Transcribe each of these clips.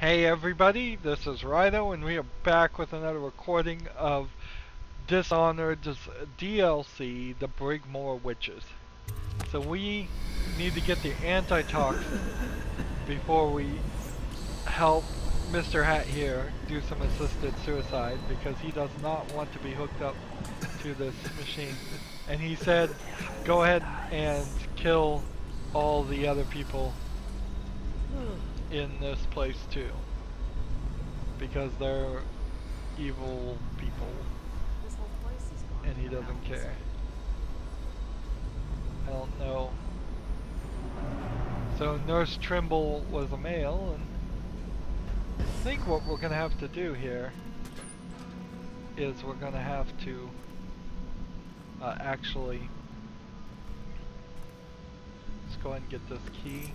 Hey everybody, this is Rydo and we are back with another recording of Dishonored's DLC, the Brigmore Witches. So we need to get the antitoxin before we help Mr. Hat here do some assisted suicide because he does not want to be hooked up to this machine. And he said, go ahead and kill all the other people in this place too. Because they're evil people, and he doesn't care. I don't know. So Nurse Trimble was a male, and I think what we're gonna have to do here is we're gonna have to actually just go ahead and get this key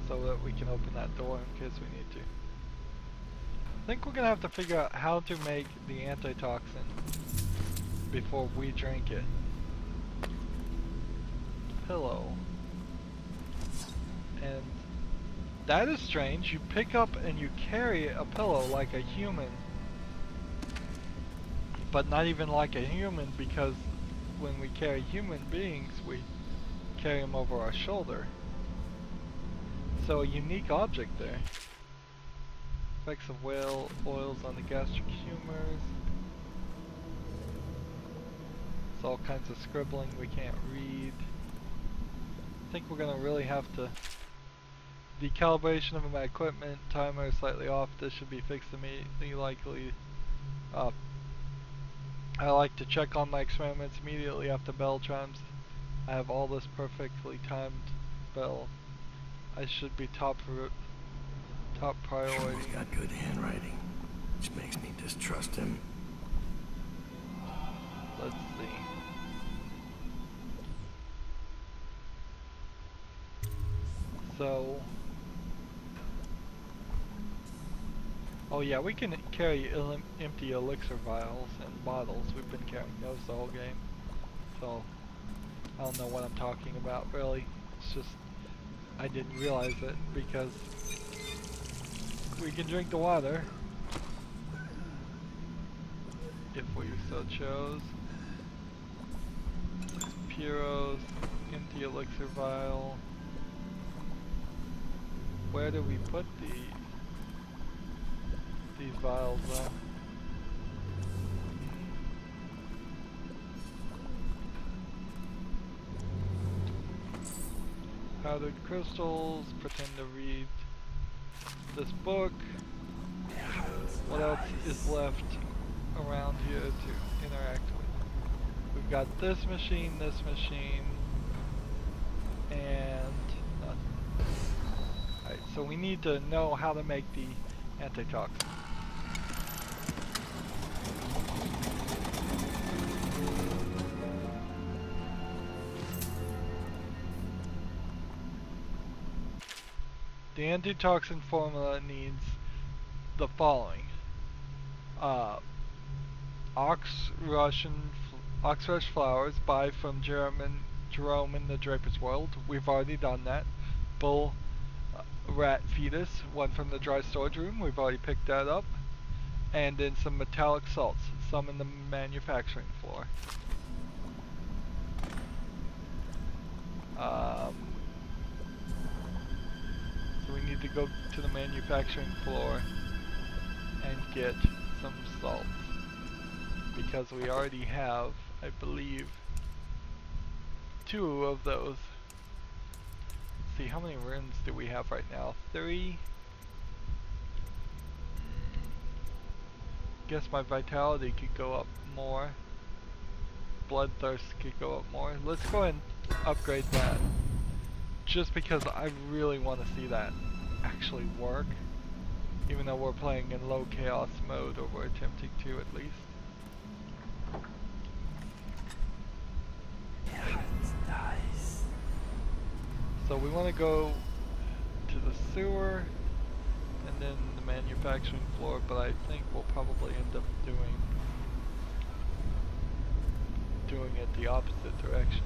so that we can open that door in case we need to. I think we're gonna have to figure out how to make the antitoxin before we drink it. Pillow. And that is strange. You pick up and you carry a pillow like a human, but not even like a human, because when we carry human beings, we carry them over our shoulder. So a unique object there. Effects of whale oils on the gastric humors. It's all kinds of scribbling we can't read. I think we're gonna really have to. The calibration of my equipment timer is slightly off. This should be fixed immediately. Likely. I like to check on my experiments immediately after bell chimes. I have all this perfectly timed bell. I should be top priority. He's got good handwriting, which makes me distrust him. Let's see. So, oh yeah, we can carry empty elixir vials and bottles. We've been carrying those the whole game. So, I don't know what I'm talking about really. It's just, I didn't realize it because we can drink the water if we so chose. Puros, empty elixir vial. Where do we put these vials though? Powdered crystals, pretend to read this book. What else is left around here to interact with? We've got this machine, and nothing. Alright, so we need to know how to make the antitoxin. The antitoxin formula needs the following. Oxrush flowers, buy from Jerome in the Draper's World. We've already done that. Bull rat fetus, one from the dry storage room. We've already picked that up. And then some metallic salts, some in the manufacturing floor. So we need to go to the manufacturing floor and get some salts, because we already have, I believe, 2 of those. Let's see, how many runes do we have right now? 3. Guess my vitality could go up more. Bloodthirst could go up more. Let's go ahead and upgrade that, just because I really want to see that actually work, even though we're playing in low chaos mode, or we're attempting to at least. Yeah, it's nice. So we want to go to the sewer and then the manufacturing floor, but I think we'll probably end up doing it the opposite direction.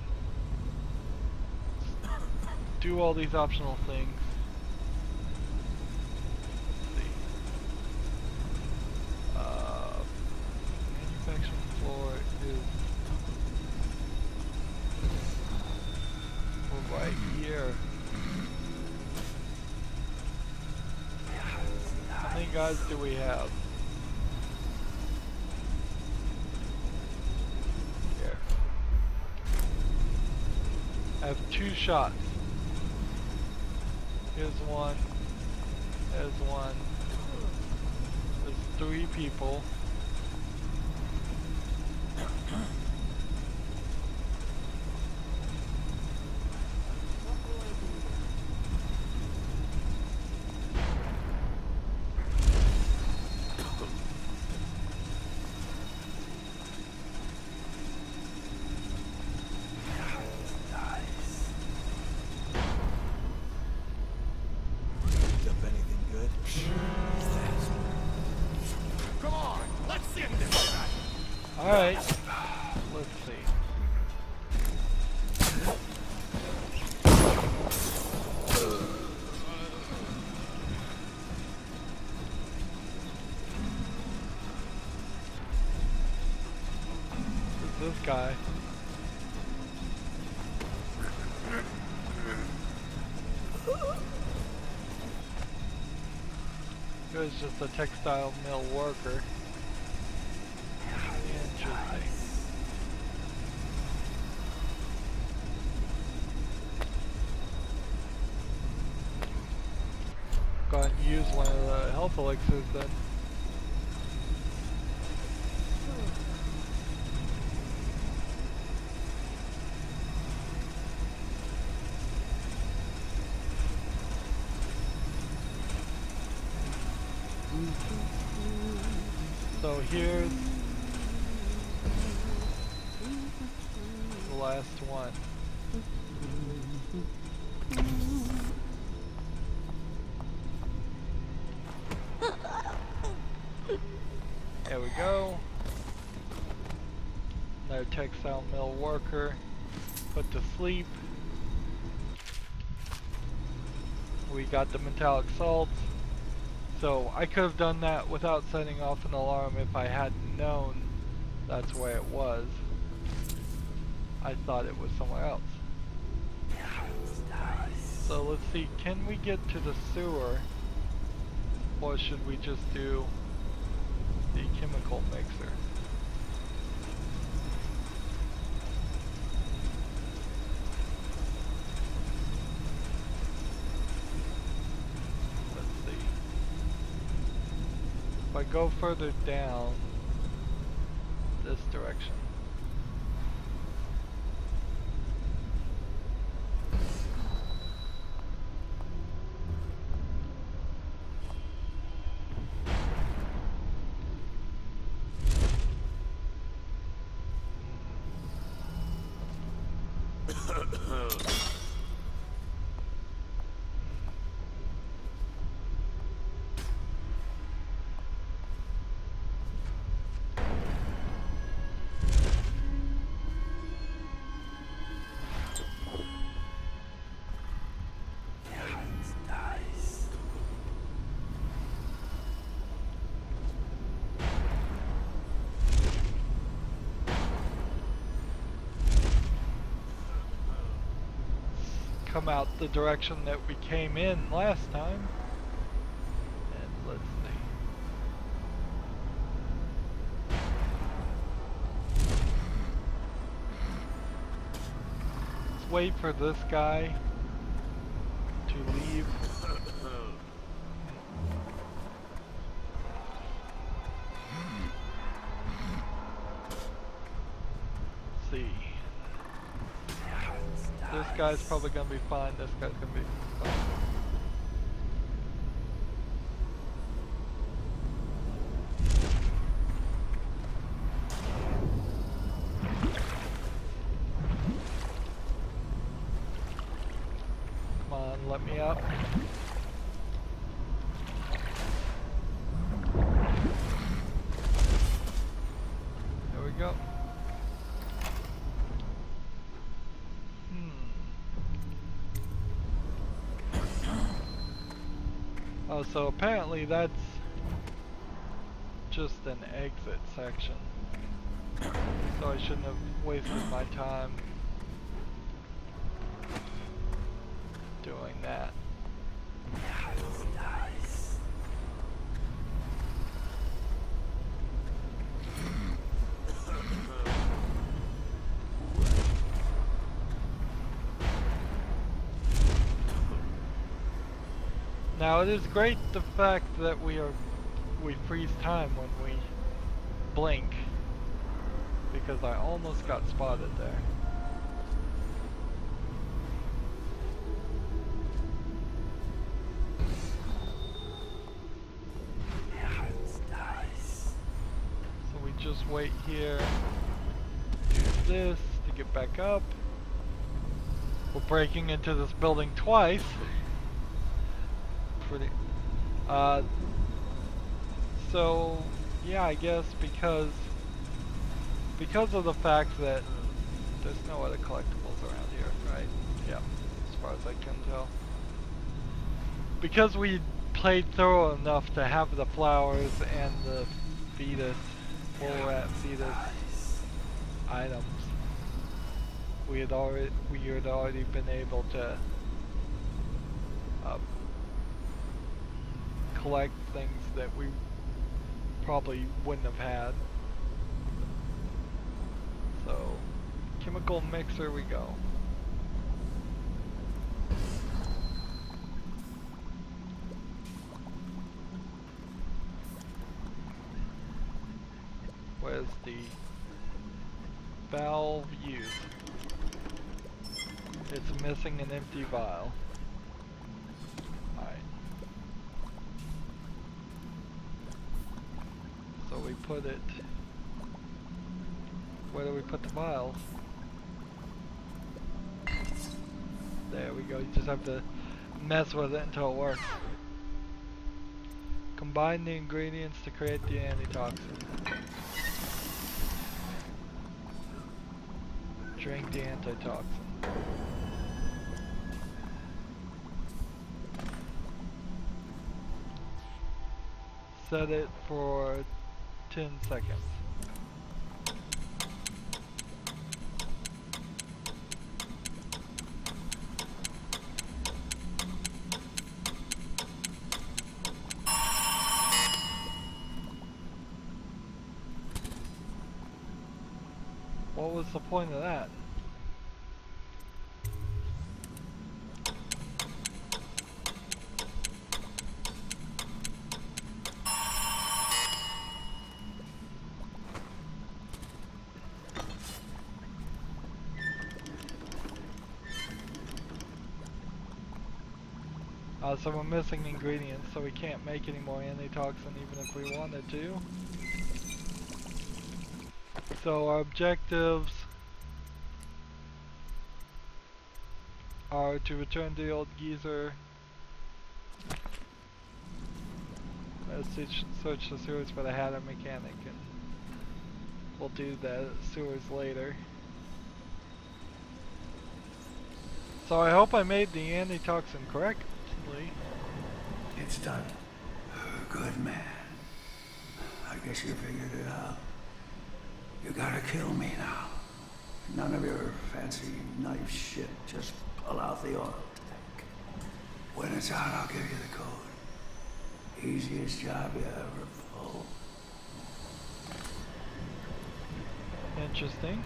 Do all these optional things, guys do we have? Here. I have 2 shots. Here's one. There's one. There's 3 people. Alright, let's see. Who's this guy? He was just a textile mill worker. Interesting. Go ahead and use one of the health elixirs then. So here's the last one. There we go. Another textile mill worker put to sleep. We got the metallic salts. So I could have done that without setting off an alarm if I hadn't known that's where it was. I thought it was somewhere else. So let's see, can we get to the sewer? Or should we just do the chemical mixer? If I go further down this direction. Come out the direction that we came in last time. And let's see. Let's wait for this guy to leave. Let's see. This guy's probably gonna be fine, this guy's gonna be fine. Come on, let me up. There we go. Oh, so apparently that's just an exit section. So I shouldn't have wasted my time doing that. Now it is great the fact that we freeze time when we blink, because I almost got spotted there. So we just wait here, use this to get back up. We're breaking into this building twice. Pretty. So yeah, I guess because of the fact that there's no other collectibles around here, right? Yeah, as far as I can tell. Because we played thorough enough to have the flowers and the fetus, bull rat fetus items, we had already been able to collect things that we probably wouldn't have had. So, chemical mixer we go. Where's the valve used? It's missing an empty vial. Alright. So we put it... Where do we put the vials? There we go, you just have to mess with it until it works. Combine the ingredients to create the antitoxin. Drink the antitoxin. Set it for 10 seconds. What was the point of that? So we're missing ingredients, so we can't make any more antitoxin even if we wanted to. So our objectives are to return the old geezer. Let's search the sewers for the Hatter mechanic, and we'll do the sewers later. So I hope I made the antitoxin correctly. It's done. Good man. I guess you figured it out. You gotta kill me now. None of your fancy knife shit. Just pull out the oil tank. When it's out, I'll give you the code. Easiest job you ever pull. Interesting.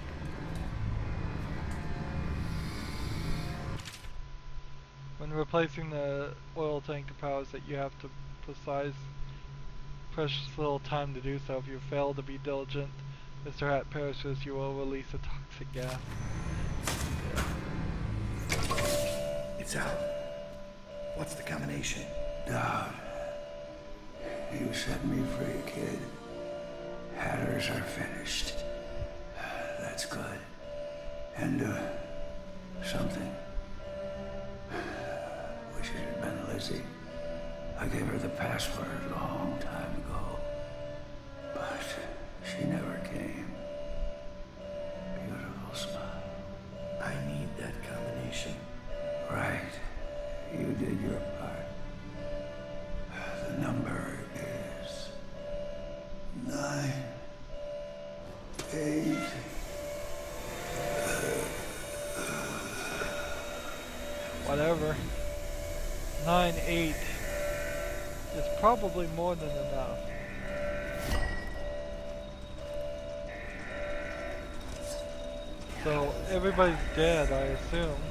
When replacing the oil tank to powers that you have to precise precious little time to do so. If you fail to be diligent, Mr. Hat perishes, you will release a toxic gas. Yeah. It's out. What's the combination? Daud. You set me free, kid. Hatters are finished. That's good. And, something. Wish it had been Lizzie. I gave her the password a long time ago. But she never came. Beautiful smile. I need that combination. Right. You did your part. The number is 9, 8. Whatever. 9-8 is probably more than enough. So everybody's dead, I assume.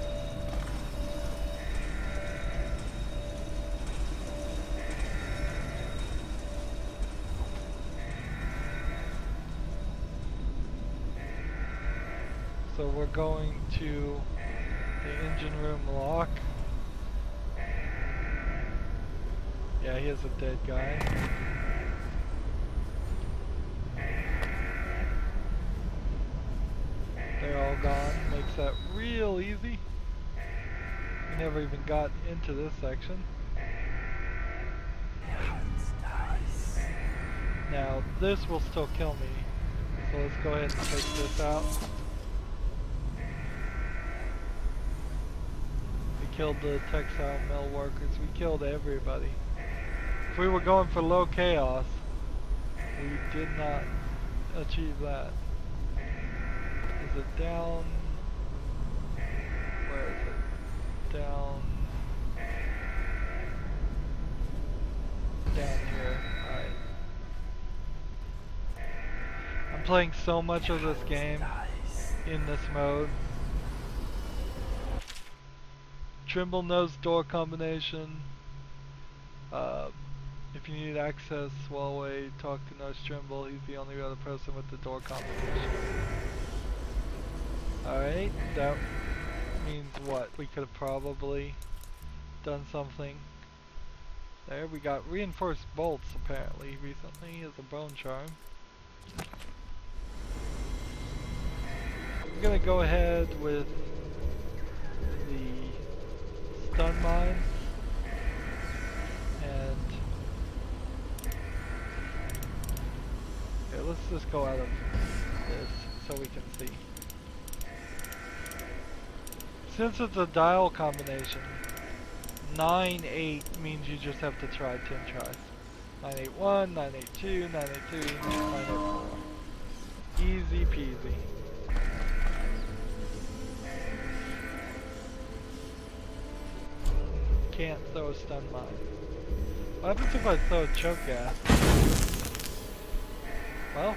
So we're going to the engine room lock. Yeah, he is a dead guy. They're all gone. Makes that real easy. We never even got into this section. Now, this will still kill me. So let's go ahead and take this out. We killed the textile mill workers. We killed everybody. If we were going for low chaos, we did not achieve that. Is it down? Where is it? Down. Down here. Alright. I'm playing so much of this game in this mode. Trimble knows door combination. If you need access while away, talk to Nurse Trimble. He's the only other person with the door combination. Alright, that means what? We could have probably done something there. We got reinforced bolts apparently recently as a bone charm. I'm gonna go ahead with the stun mine and let's just go out of this so we can see. Since it's a dial combination, 9-8 means you just have to try 10 tries. 981, 982, 983, 984. Easy peasy. Can't throw a stun mine. What happens if I throw a choke gas? Well,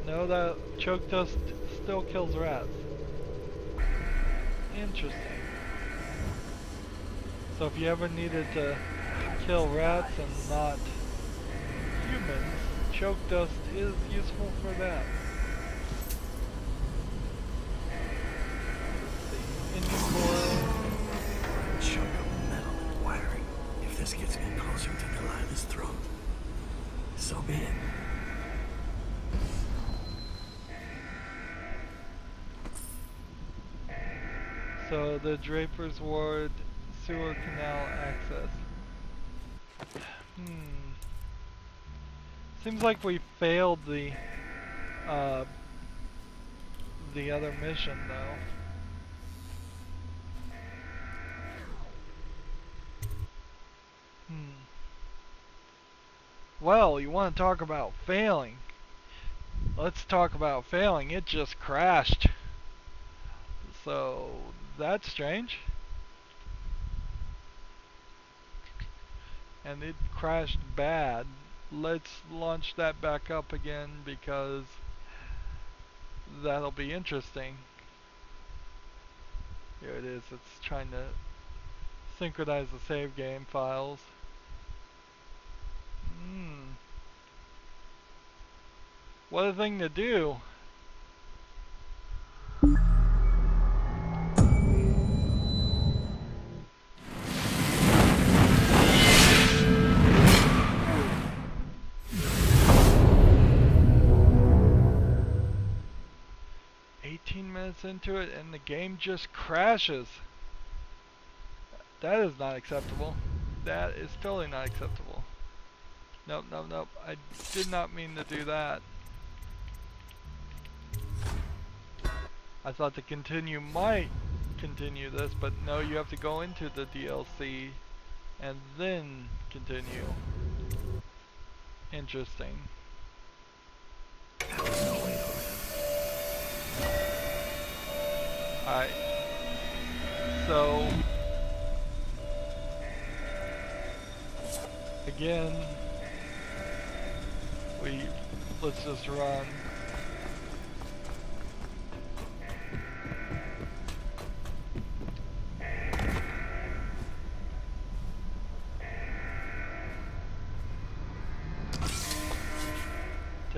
no, that choke dust still kills rats. Interesting. So if you ever needed to kill rats and not humans, choke dust is useful for that. Engine coil. Chunk of metal and wiring. If this gets me closer to Delilah's throat, so be it. So the Draper's Ward sewer canal access. Seems like we failed the other mission though. Well, you want to talk about failing? Let's talk about failing. It just crashed. So that's strange. And it crashed bad. Let's launch that back up again because that'll be interesting. Here it is. It's trying to synchronize the save game files. What a thing to do. Into it and the game just crashes. That is not acceptable. That is totally not acceptable. Nope, nope, nope. I did not mean to do that. I thought the continue might continue this, but no, you have to go into the DLC and then continue. Interesting. Alright, so again, let's just run.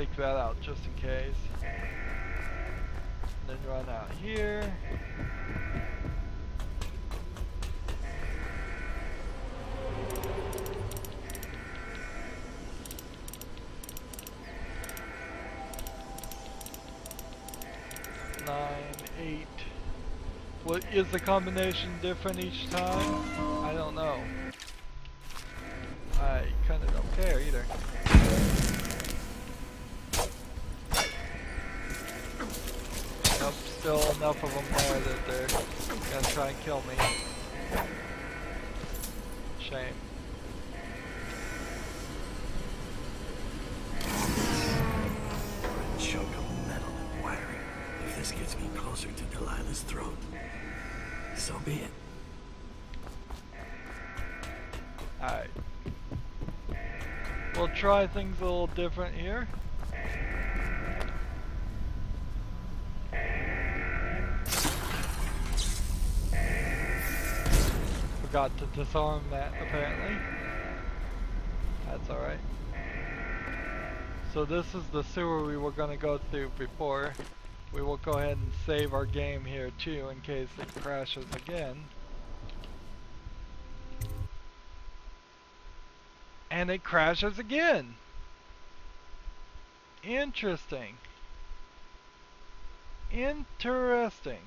take that out just in case. Then run out here. What is the combination different each time? I don't know. I kinda don't care either. Nope, still enough of them there that they're gonna try and kill me. Shame. Choke of metal and wiring. If this gets me closer to Delilah's throat, so be it. Alright. We'll try things a little different here. Forgot to disarm that apparently. That's alright. So this is the sewer we were going to go through before. We will go ahead and save our game here too in case it crashes again. And it crashes again! Interesting. Interesting.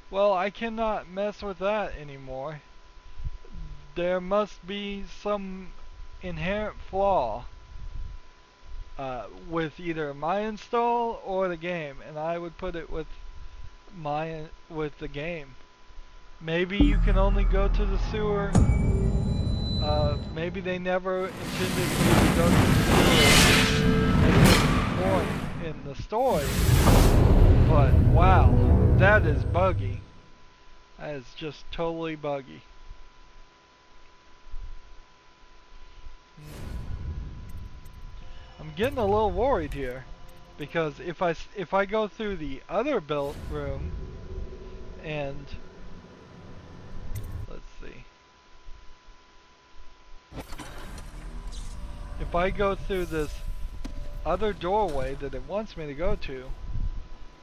Well, I cannot mess with that anymore. There must be some inherent flaw with either my install or the game, and I would put it with the game. Maybe you can only go to the sewer. Maybe they never intended you to go to the sewer at this point in the story. But wow, that is buggy. That is just totally buggy. I'm getting a little worried here because if I go through the other built room and let's see, if I go through this other doorway that it wants me to go to,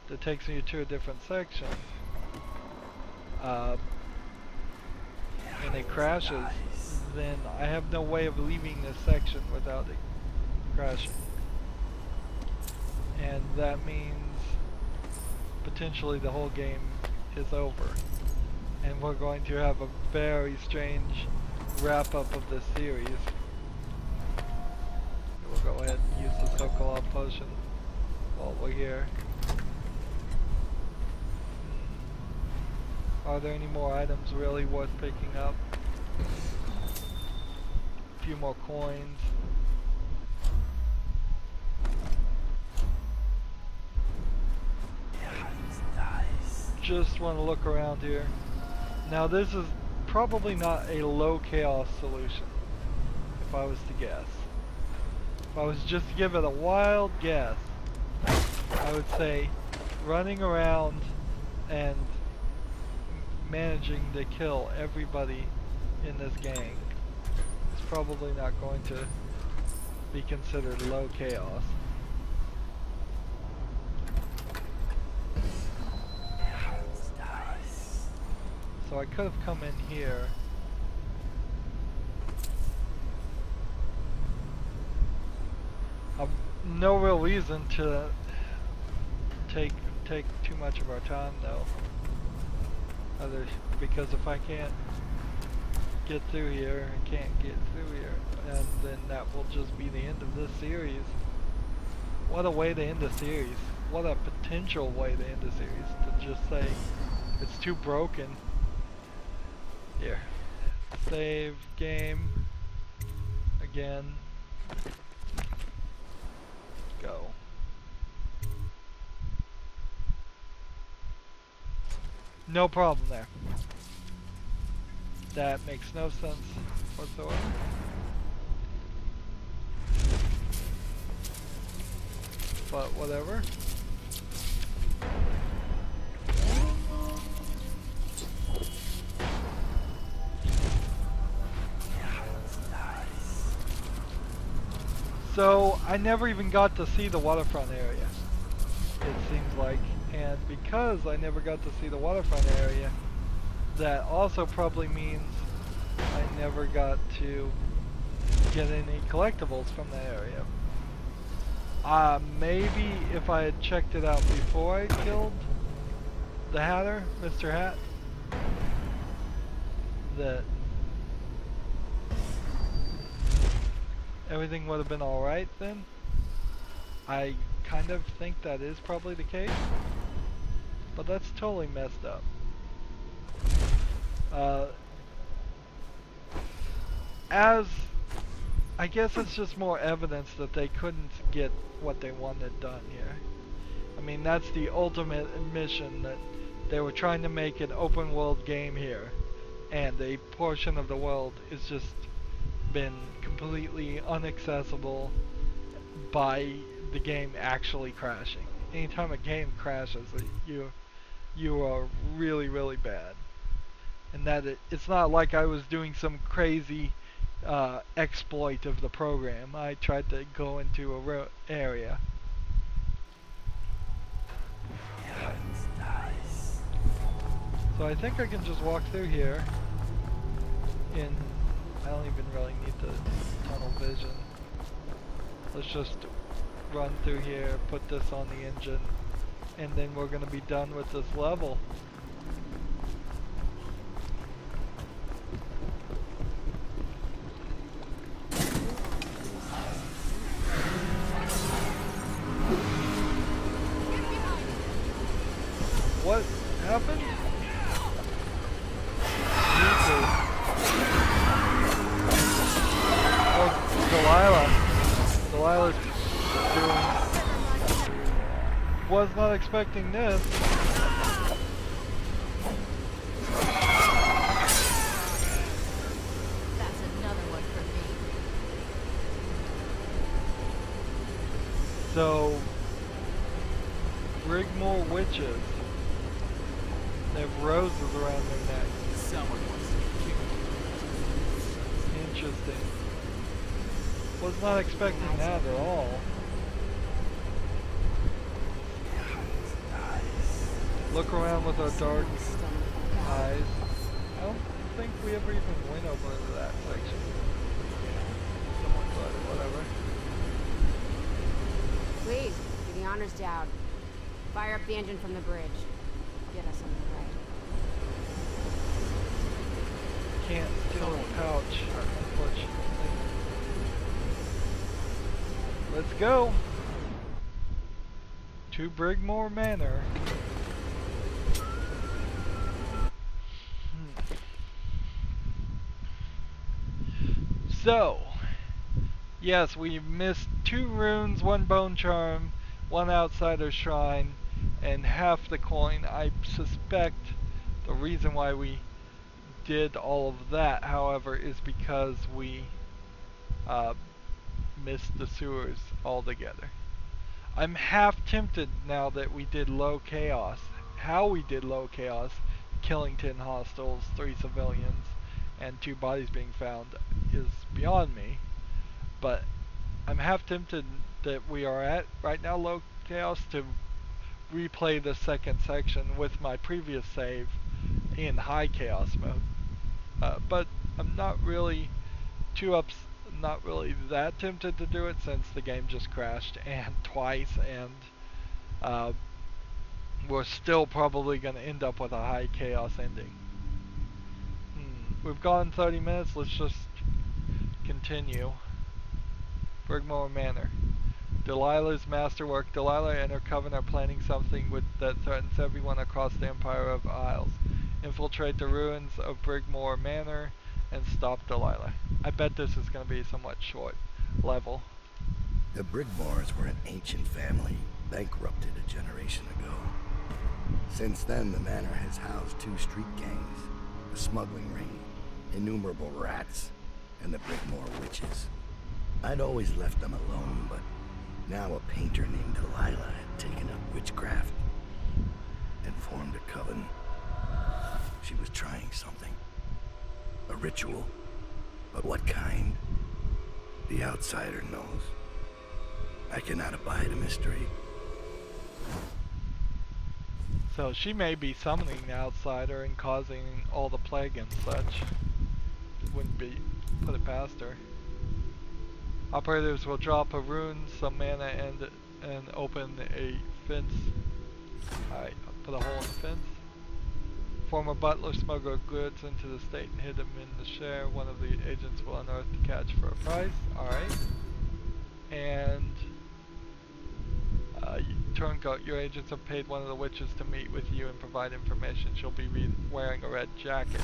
that takes me to a different section, and it crashes, then I have no way of leaving this section without it crashing. And that means potentially the whole game is over. And we're going to have a very strange wrap up of this series. We'll go ahead and use the Sokolov potion while we're here. Are there any more items really worth picking up? A few more coins. Just want to look around here. Now this is probably not a low chaos solution, if I was to guess. If I was just to give it a wild guess, I would say running around and managing to kill everybody in this gang is probably not going to be considered low chaos. So I could have come in here. No real reason to take too much of our time though. Because if I can't get through here, I can't get through here, and then that will just be the end of this series. What a way to end a series. What a potential way to end a series. To just say it's too broken. Here. Save game. Again. Go. No problem there. That makes no sense whatsoever. But whatever. So I never even got to see the waterfront area, it seems like. And because I never got to see the waterfront area, that also probably means I never got to get any collectibles from the area. Maybe if I had checked it out before I killed the Hatter, Mr. Hat, that everything would have been alright then. I kind of think that is probably the case, but that's totally messed up. As I guess it's just more evidence that they couldn't get what they wanted done here. I mean, that's the ultimate admission that they were trying to make an open world game here, and a portion of the world is just been completely inaccessible by the game actually crashing. Anytime a game crashes, you are really, really bad. And that it's not like I was doing some crazy exploit of the program. I tried to go into a area. So I think I can just walk through here. I don't even really need the tunnel vision. Let's just run through here, put this on the engine, and then we're gonna be done with this level. What happened? Oh, Delilah's doing... Was not expecting this. That's another one for me. So, Brigmore Witches. They have roses around their necks. Someone wants to kick me. Interesting. Was not expecting that at all. Look around with our dark eyes. I don't think we ever even went over into that section. But whatever. Please, do the honors, Daud. Fire up the engine from the bridge. Get us on the right. Can't steal a pouch, unfortunately. Let's go to Brigmore Manor. So, yes, we missed 2 runes, 1 bone charm, 1 outsider shrine, and half the coin. I suspect the reason why we did all of that, however, is because we missed the sewers altogether. I'm half tempted now that we did low chaos. How we did low chaos, killing 10 hostiles, 3 civilians, and 2 bodies being found, is beyond me. But I'm half tempted that we are at right now low chaos to replay the second section with my previous save in high chaos mode. But I'm not really not really that tempted to do it, since the game just crashed and twice, and we're still probably going to end up with a high chaos ending. We've gone 30 minutes, let's just continue. Brigmore Manor. Delilah's masterwork. Delilah and her coven are planning something that threatens everyone across the Empire of Isles. Infiltrate the ruins of Brigmore Manor and stop Delilah. I bet this is going to be a somewhat short level. The Brigmores were an ancient family, bankrupted a generation ago. Since then, the manor has housed 2 street gangs, the smuggling ring, innumerable rats, and the Brigmore Witches. I'd always left them alone, but now a painter named Delilah had taken up witchcraft and formed a coven. She was trying something. A ritual. But what kind? The outsider knows. I cannot abide a mystery. So she may be summoning the outsider and causing all the plague and such. Wouldn't be put it past her. Operators will drop a rune, some mana, and open a fence. Alright, put a hole in the fence. Former butler smuggled goods into the state and hid them in the share. One of the agents will unearth the catch for a price. Alright. And turncoat, your agents have paid one of the witches to meet with you and provide information. She'll be wearing a red jacket.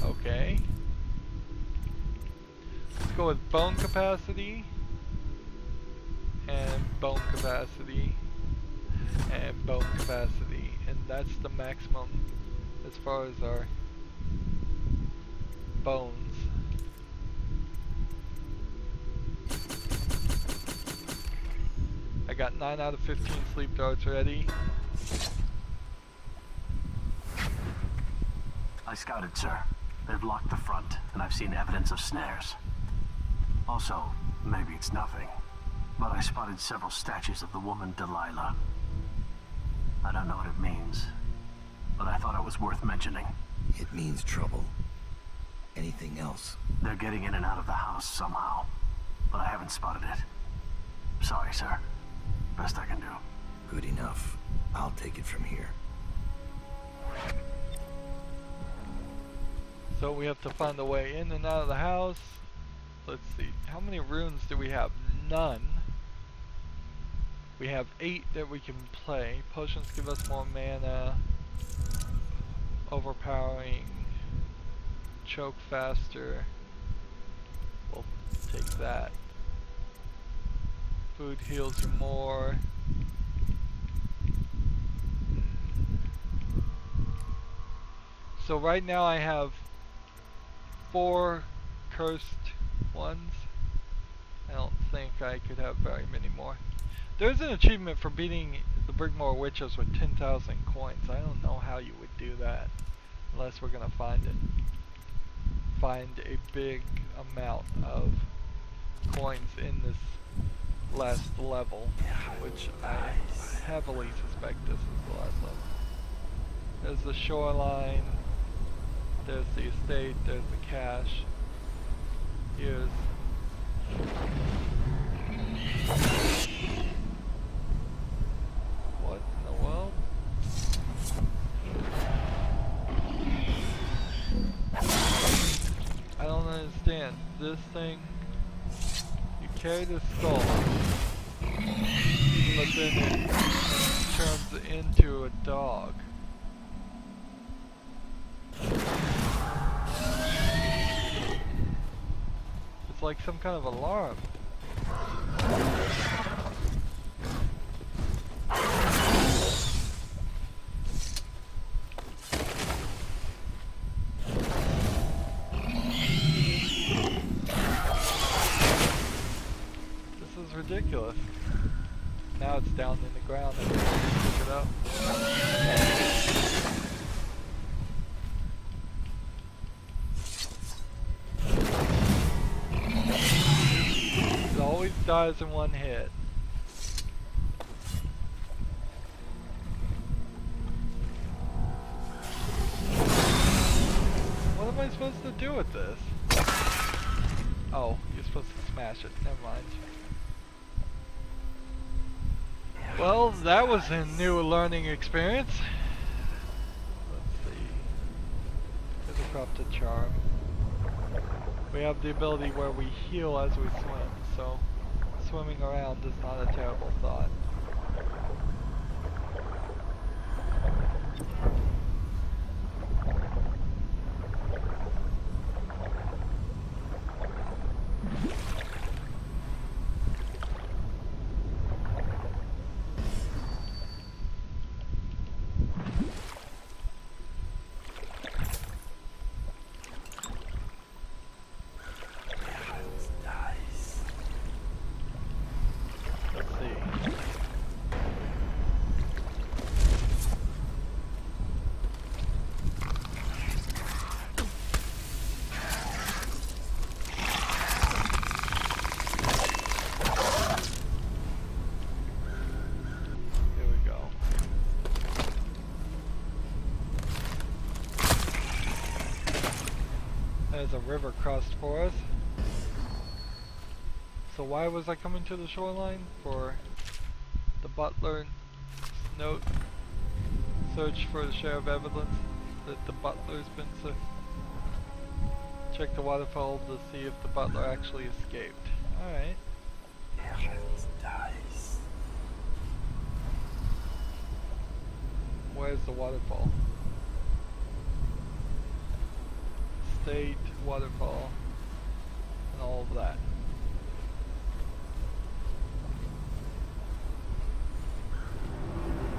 Okay. Let's go with bone capacity. And bone capacity. And bone capacity. And that's the maximum as far as our bones. I got 9 out of 15 sleep darts ready. I scouted, sir. They've locked the front, and I've seen evidence of snares. Also, maybe it's nothing, but I spotted several statues of the woman Delilah. I don't know what it means, but I thought it was worth mentioning. It means trouble. Anything else? They're getting in and out of the house somehow, but I haven't spotted it. Sorry, sir. Best I can do. Good enough. I'll take it from here. So we have to find a way in and out of the house. Let's see. How many runes do we have? None. We have 8 that we can play. Potions give us more mana. Overpowering. Choke faster. We'll take that. Food heals you more. So right now I have 4 cursed ones. I don't think I could have very many more. There's an achievement for beating the Brigmore Witches with 10,000 coins. I don't know how you would do that unless we're gonna find it. Find a big amount of coins in this last level, which I heavily suspect this is the last level. There's the shoreline, there's the estate, there's the cache. Here's what in the world? I don't understand. This thing, you carry the skull, but then it turns into a dog. It's like some kind of alarm. This is ridiculous. Now it's down in the ground and we can pick it up. It always dies in one hit. What am I supposed to do with this? Oh, you're supposed to smash it. Never mind. Well, that was a new learning experience. Let's see. There's a corrupted charm. We have the ability where we heal as we swim, so swimming around is not a terrible thought. there's a river crossed for us. So why was I coming to the shoreline? For the butler note. Search for the share of evidence that the butler's been check the waterfall to see if the butler actually escaped. Alright. Where's the waterfall? State, waterfall, and all of that.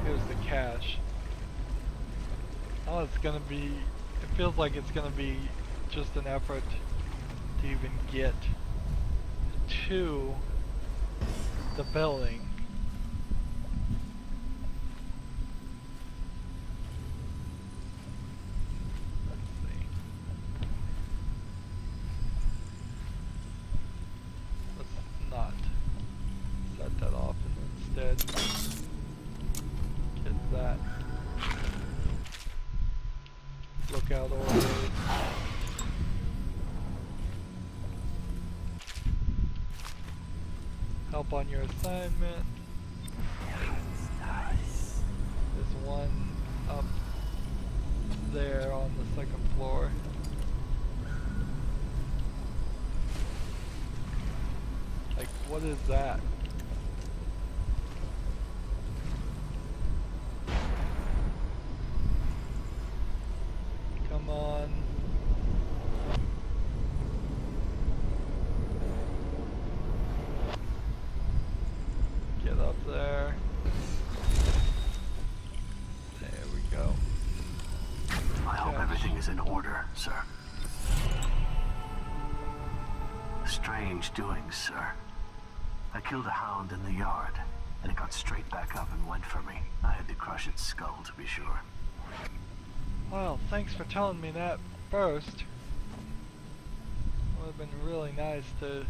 Here's the cache. Oh, it's gonna be, it feels like it's gonna be just an effort to even get to the building. Help on your assignment. There's one up there on the second floor. Like, what is that? Come on. Get up there. There we go. I hope everything is in order, sir. Strange doings, sir. I killed a hound in the yard, and it got straight back up and went for me. I had to crush its skull, to be sure. Well, thanks for telling me that first. Would have been really nice to...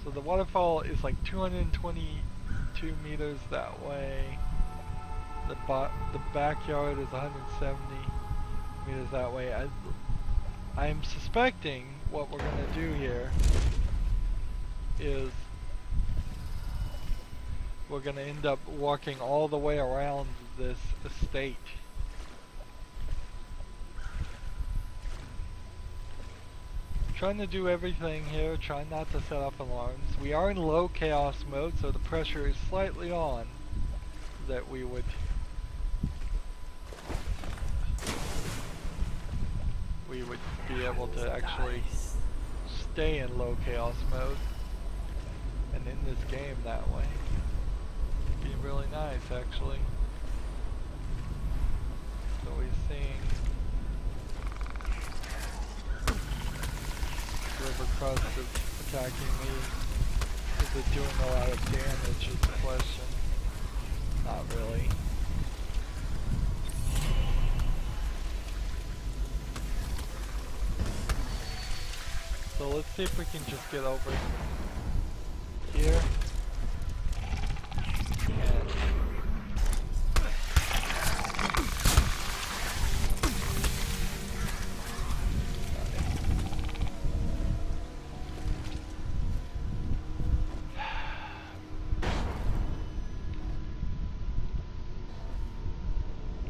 So the waterfall is like 222 meters that way. The backyard is 170 meters that way. I'm suspecting what we're gonna do here is we're gonna end up walking all the way around this estate. Trying to do everything here, trying not to set off alarms. We are in low chaos mode, so the pressure is slightly on that we would be able to actually stay in low chaos mode and in this game that way. It'd be really nice, actually. So we're seeing river crust is attacking me. Is it doing a lot of damage is the question. Not really. So let's see if we can just get over here. And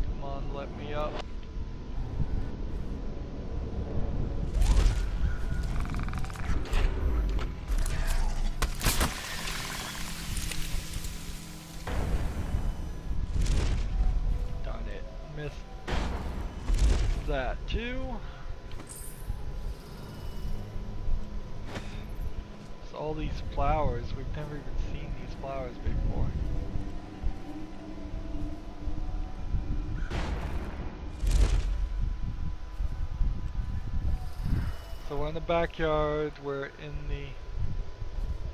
come on, let me up. That too. So all these flowers, we've never even seen these flowers before. So we're in the backyard, we're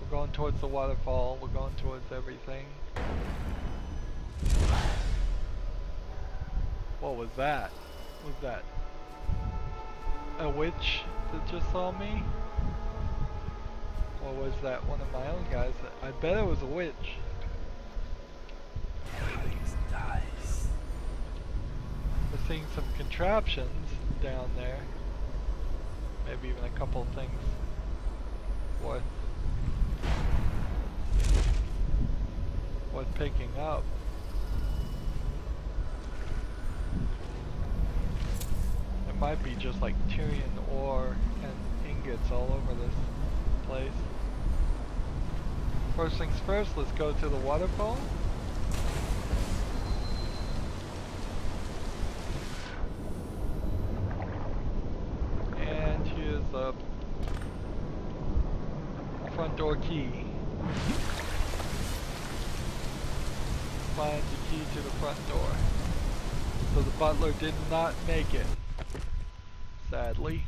going towards the waterfall, we're going towards everything. What was that? Was that a witch that just saw me? Or was that one of my own guys? I bet it was a witch. We're seeing some contraptions down there. maybe even a couple things worth picking up. It might be just like Tyrian ore and ingots all over this place. First things first, let's go to the waterfall. And here's the front door key. Find the key to the front door. So the butler did not make it, sadly.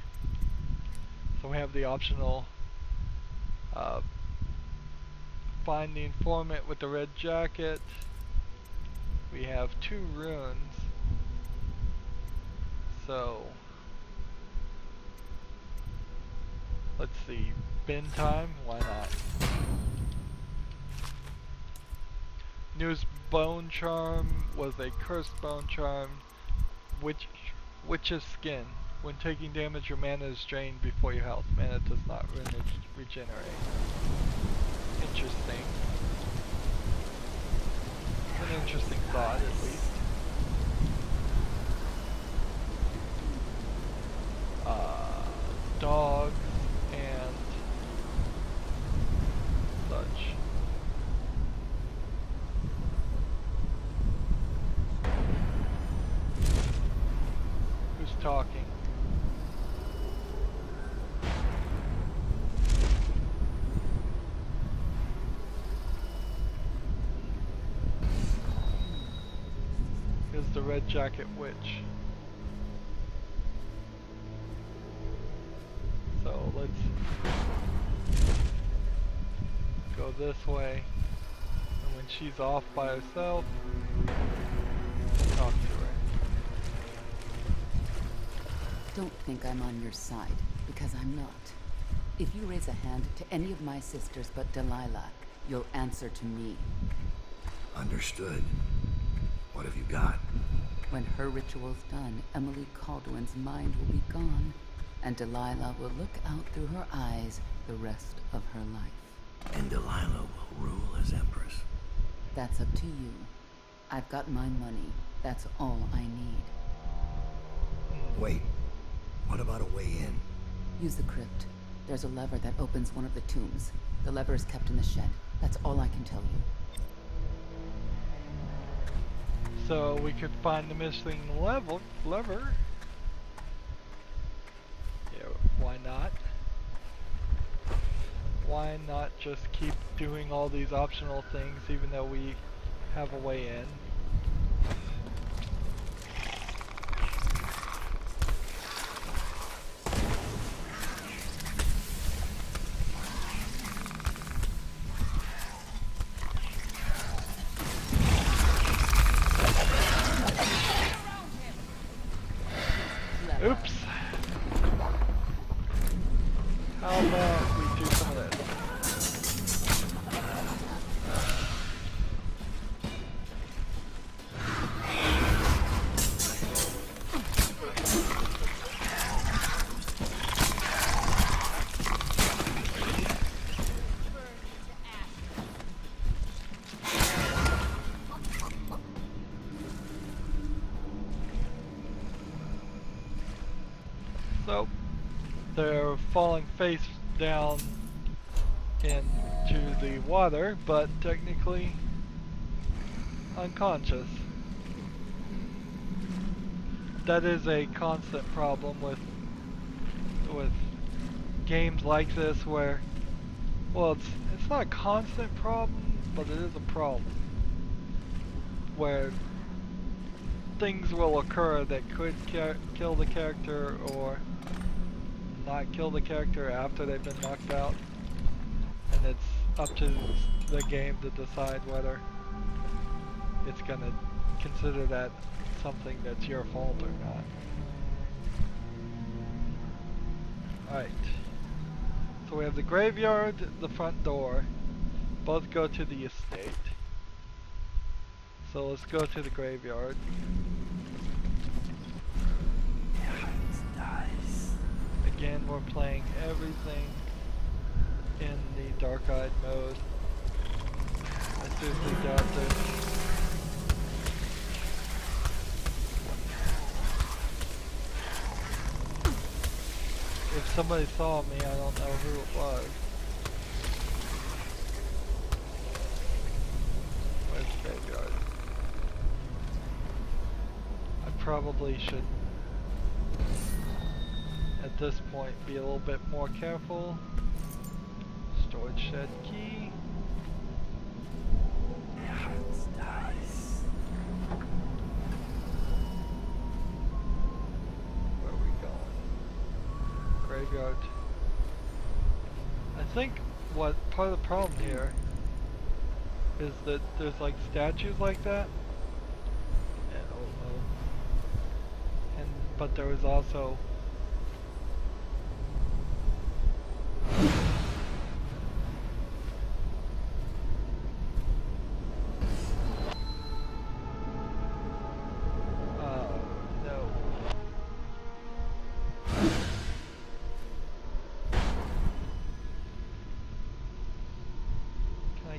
So we have the optional find the informant with the red jacket. We have 2 runes. So let's see, bin time, why not? Newest bone charm was a cursed bone charm, witch's skin. When taking damage, your mana is drained before your health. Mana does not regenerate. Interesting. An interesting thought, at least. Dogs and such. Who's talking? Here's the red jacket witch. So let's go this way, and when she's off by herself, we'll talk to her. Don't think I'm on your side, because I'm not. If you raise a hand to any of my sisters but Delilah, you'll answer to me. Understood. What have you got? When her ritual's done, Emily Caldwin's mind will be gone, and Delilah will look out through her eyes the rest of her life. And Delilah will rule as Empress. That's up to you. I've got my money. That's all I need. Wait. What about a way in? Use the crypt. There's a lever that opens one of the tombs. The lever is kept in the shed. That's all I can tell you. So we could find the missing lever. Yeah, why not? Why not just keep doing all these optional things even though we have a way in? Oops. How about we do some of this? So, they're falling face down into the water, but technically unconscious. That is a constant problem with games like this where, well, it's not a constant problem, but it is a problem where things will occur that could kill the character or not kill the character after they've been knocked out, and it's up to the game to decide whether it's gonna consider that something that's your fault or not. Alright, so we have the graveyard, the front door, both go to the estate. So let's go to the graveyard. Again, we're playing everything in the dark-eyed mode. I seriously doubt this. If somebody saw me, I don't know who it was. Where's the graveyard? I probably should, at this point, be a little bit more careful. Storage shed key. Where are we going? Graveyard. I think what part of the problem here is that there's like statues like that. And but there was also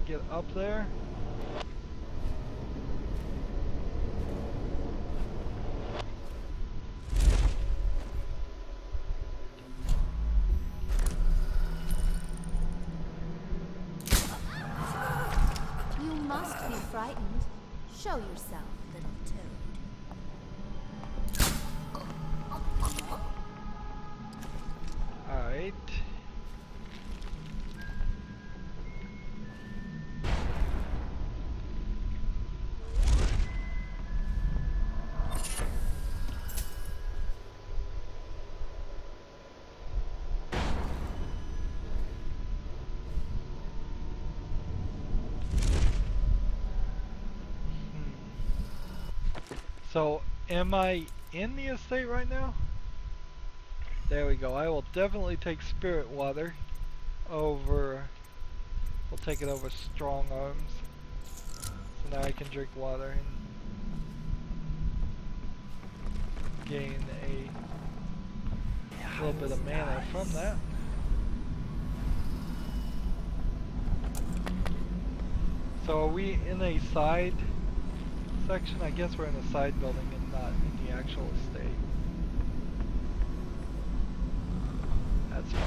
get up there. You must be frightened. Show yourself, little toad. Alright. So, am I in the estate right now? There we go. I will definitely take spirit water over... We'll take it over strong arms. So now I can drink water and gain a little bit of mana from that. So are we in a side section? I guess we're in a side building and not in the actual estate. That's fine.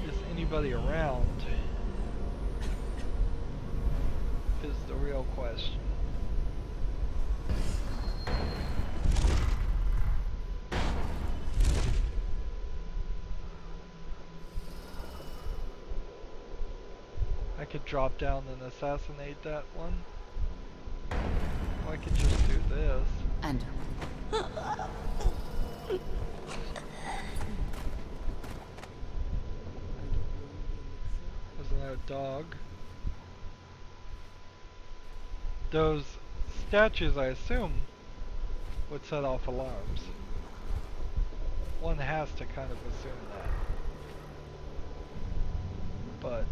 Is anybody around? Is the real question. I could drop down and assassinate that one. Or I could just do this. And There's another dog. Those statues, I assume, would set off alarms. One has to kind of assume that. But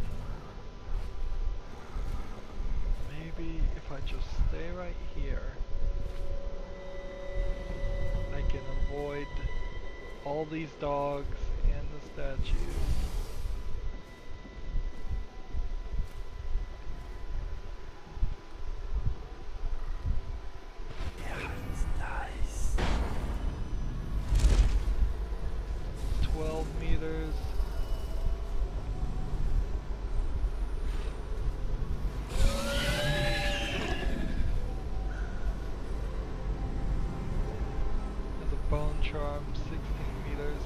maybe if I just stay right here, I can avoid all these dogs and the statues. Yeah, it's nice. 12 meters. Bone charm, 16 meters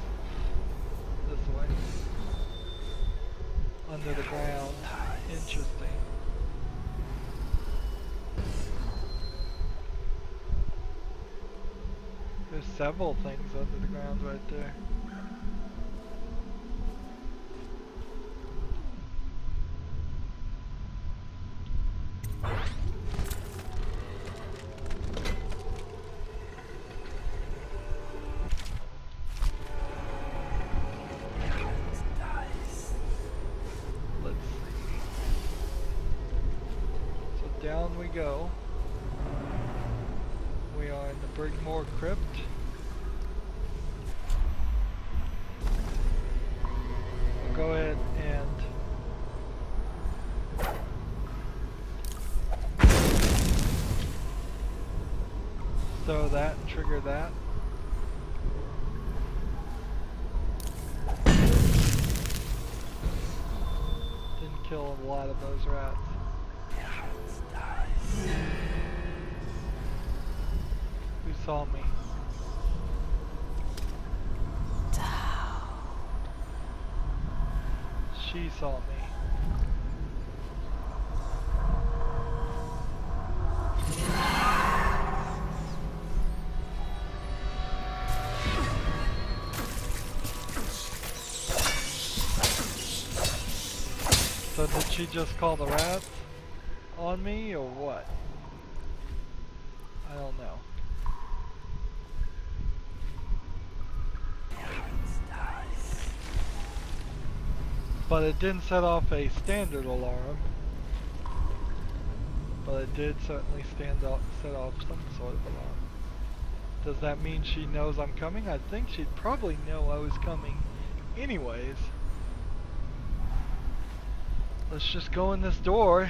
this way. Under the ground. Interesting. There's several things under the ground right there. Down we go. We are Brigmore Crypt. We'll go ahead and throw that and trigger that. Didn't kill a lot of those rats. Who saw me? Daud. She saw me. So did she just call the rats on me or what? I don't know. But it didn't set off a standard alarm. But it did certainly set off some sort of alarm. Does that mean she knows I'm coming? I think she'd probably know I was coming anyways. Let's just go in this door.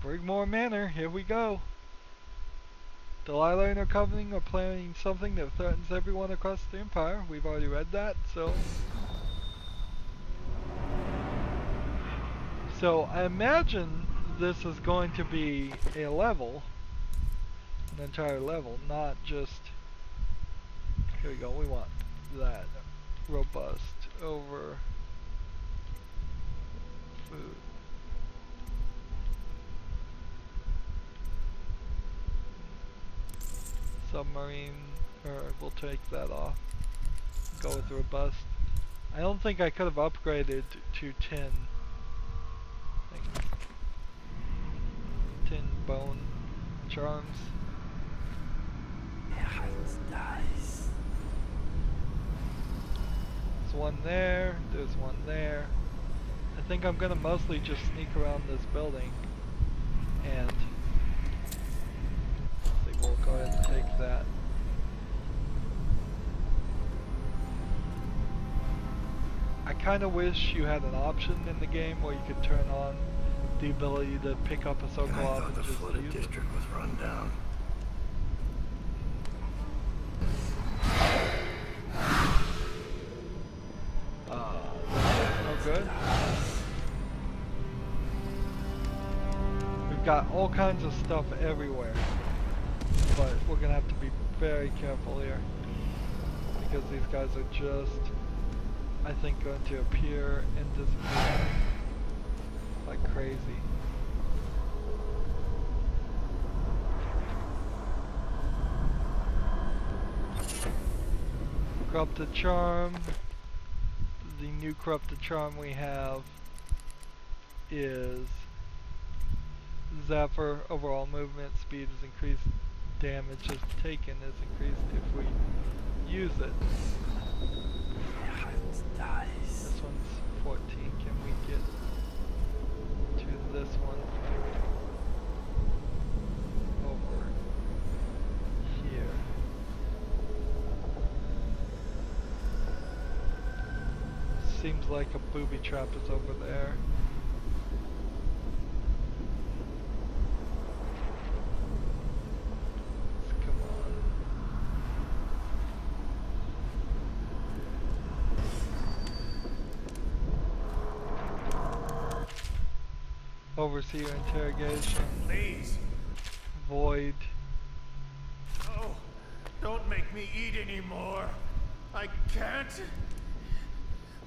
Brigmore Manor, here we go. Delilah and her coven are planning something that threatens everyone across the Empire. We've already read that, so... So, I imagine this is going to be a level. An entire level, not just... Here we go, we want that. Robust over... food. Submarine, or we'll take that off. Go with robust. I don't think I could have upgraded to 10 things. 10 bone charms. Nice. There's one there, there's one there. I think I'm gonna mostly just sneak around this building and we'll go ahead and take that. I kinda wish you had an option in the game where you could turn on the ability to pick up a circle off and just use it. District was run down. No good. We've got all kinds of stuff everywhere, but we're gonna have to be very careful here because these guys are just, I think, going to appear and disappear like crazy. Corrupted charm. The new corrupted charm we have is Zephyr. Overall movement speed is increased. Damage is taken is increased if we use it. This one's 14. Can we get to this one over here? Seems like a booby trap is over there. Come on. Overseer interrogation. Please. Void. Oh, don't make me eat anymore. I can't.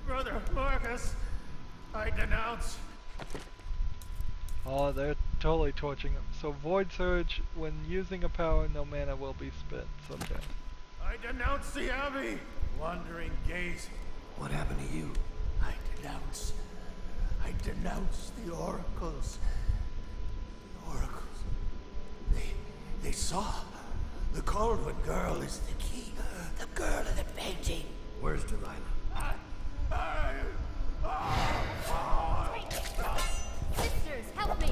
Brother Marcus, I denounce. Oh, they're totally torching him. So Void Surge, when using a power, no mana will be spent. Okay. I denounce the Abbey. Wandering gaze. What happened to you? I denounce the oracles. The oracles. They saw. The Caldwell girl is the key. The girl of the painting. Where's Delilah? Sisters, help me!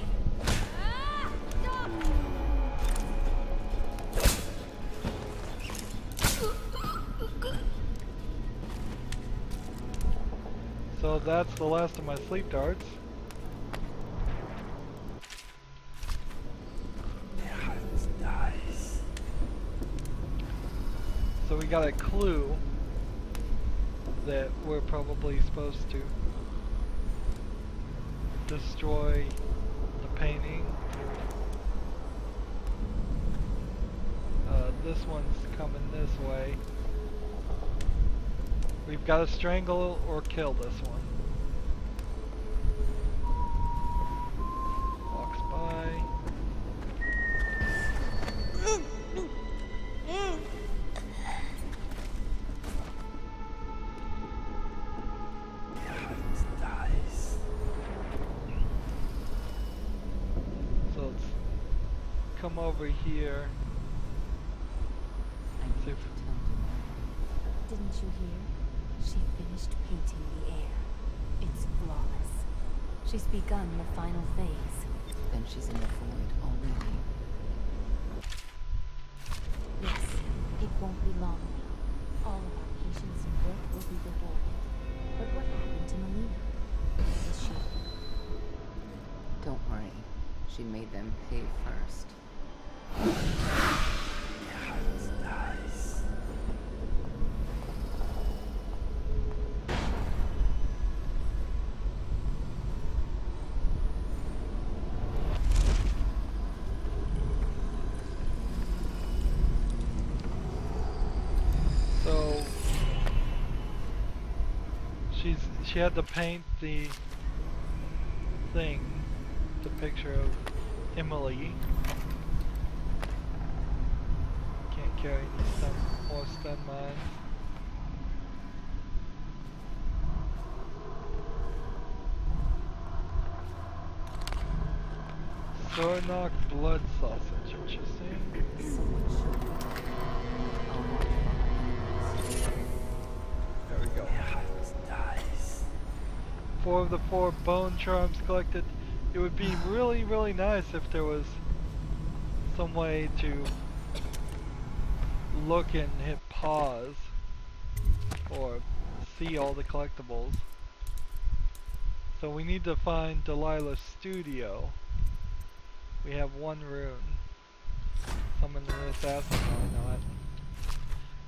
So that's the last of my sleep darts. So we got a clue that we're probably supposed to destroy the painting. This one's coming this way. We've got to strangle or kill this one. Walks by. So let's come over here. See if Didn't you hear? She finished painting the air. It's flawless. She's begun the final phase. Then she's in the void already. Yes, it won't be long now. All of our patience and work will be rewarded. But what happened to Melina? Where is she? Don't worry. She made them pay first. So she had to paint the thing, the picture of Emily. Can't carry any more stun mines. Sornak blood sausage, interesting. There we go. 4 of the 4 bone charms collected. It would be really, really nice if there was some way to look and hit pause or see all the collectibles. So we need to find Delilah's studio. We have 1 rune. Summon the assassin, why not?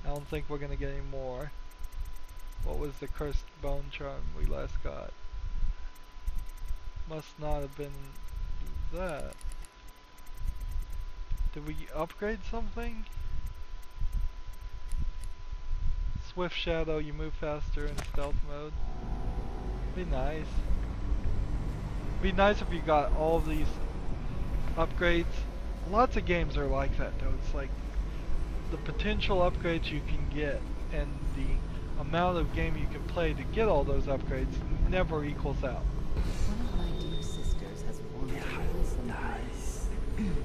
I don't think we're gonna get any more. What was the cursed bone charm we last got? Must not have been that. Did we upgrade something? Swift shadow, you move faster in stealth mode. Be nice. Be nice if you got all of these upgrades. Lots of games are like that though. It's like the potential upgrades you can get and the amount of game you can play to get all those upgrades never equals out. One of my dear sisters has formed a wisdom brain.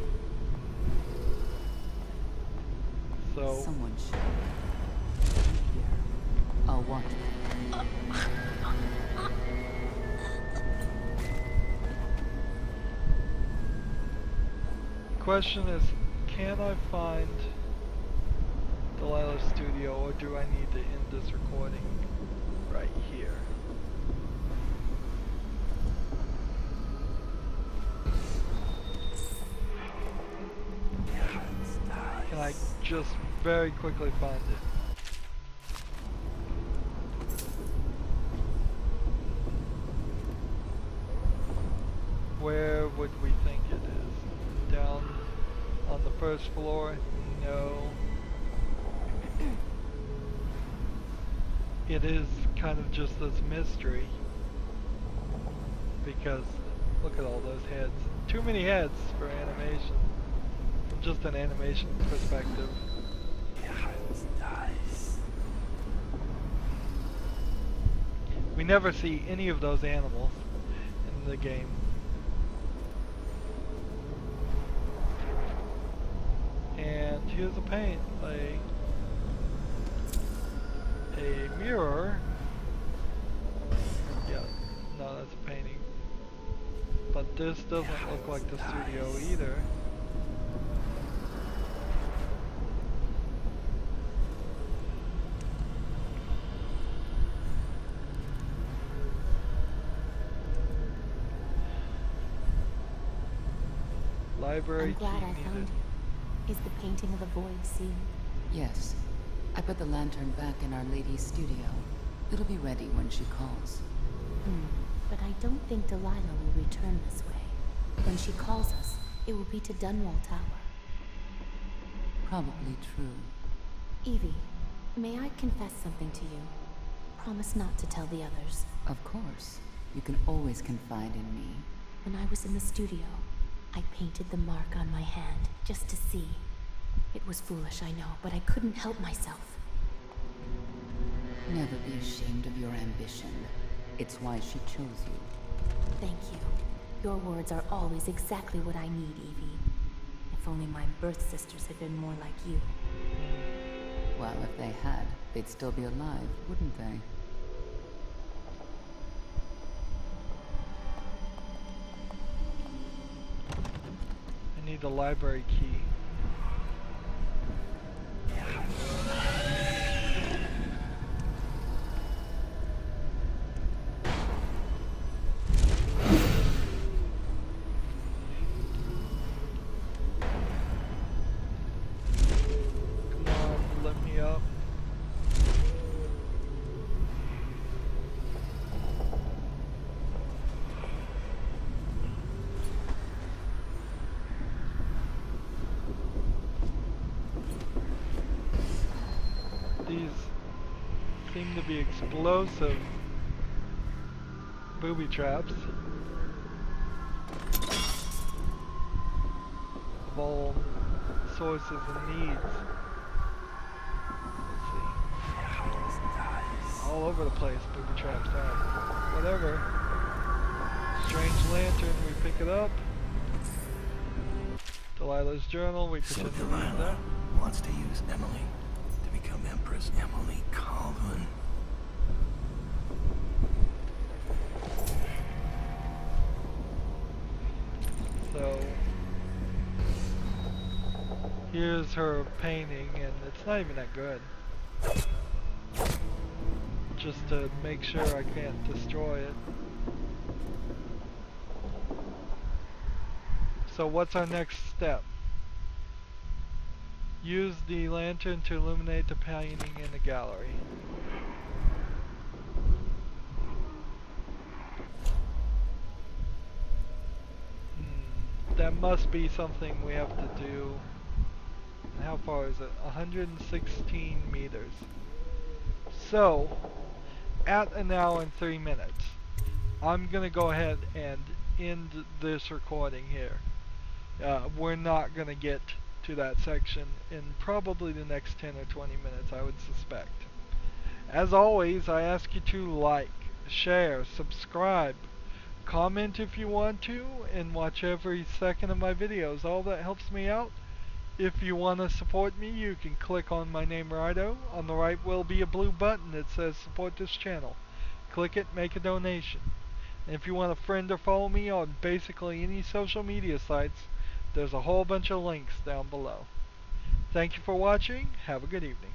So Someone should be here. I'll watch them. question is, can I find Delilah's studio, or do I need to end this recording right here? Can I just very quickly find it? Where would we think it is? Down on the first floor? No. It is kind of just this mystery. Because look at all those heads. Too many heads for animation. From just an animation perspective. We never see any of those animals in the game. And here's a paint, a mirror. Yeah, no, that's a painting. But this doesn't look like the studio either. Library I'm glad key I needed. found you. Is the painting of the void sealed? Yes. I put the lantern back in Our Lady's studio. It'll be ready when she calls. But I don't think Delilah will return this way. When she calls us, it will be to Dunwall Tower. Probably true. Evie, may I confess something to you? Promise not to tell the others. Of course. You can always confide in me. When I was in the studio, I painted the mark on my hand, just to see. It was foolish, I know, but I couldn't help myself. Never be ashamed of your ambition. It's why she chose you. Thank you. Your words are always exactly what I need, Evie. If only my birth sisters had been more like you. Well, if they had, they'd still be alive, wouldn't they? I need the library key. Come on, let me up. These seem to be explosive booby traps of all sources and needs. Let's see. All over the place, booby traps are. Whatever. Strange lantern, we pick it up. Delilah's journal, we So pretend to read Delilah that. wants to use Emily to become Empress Emily Caldwin. So here's her painting, and it's not even that good. Just to make sure I can't destroy it. So what's our next step? Use the lantern to illuminate the painting in the gallery. That must be something we have to do. And how far is it? 116 meters. So, at an hour and 3 minutes, I'm gonna go ahead and end this recording here. We're not gonna get to that section in probably the next 10 or 20 minutes, I would suspect. As always, I ask you to like, share, subscribe, comment if you want to, and watch every second of my videos. All that helps me out. If you want to support me, you can click on my name, Rydo. On the right will be a blue button that says support this channel. Click it, make a donation. And if you want to friend or follow me on basically any social media sites, there's a whole bunch of links down below. Thank you for watching. Have a good evening.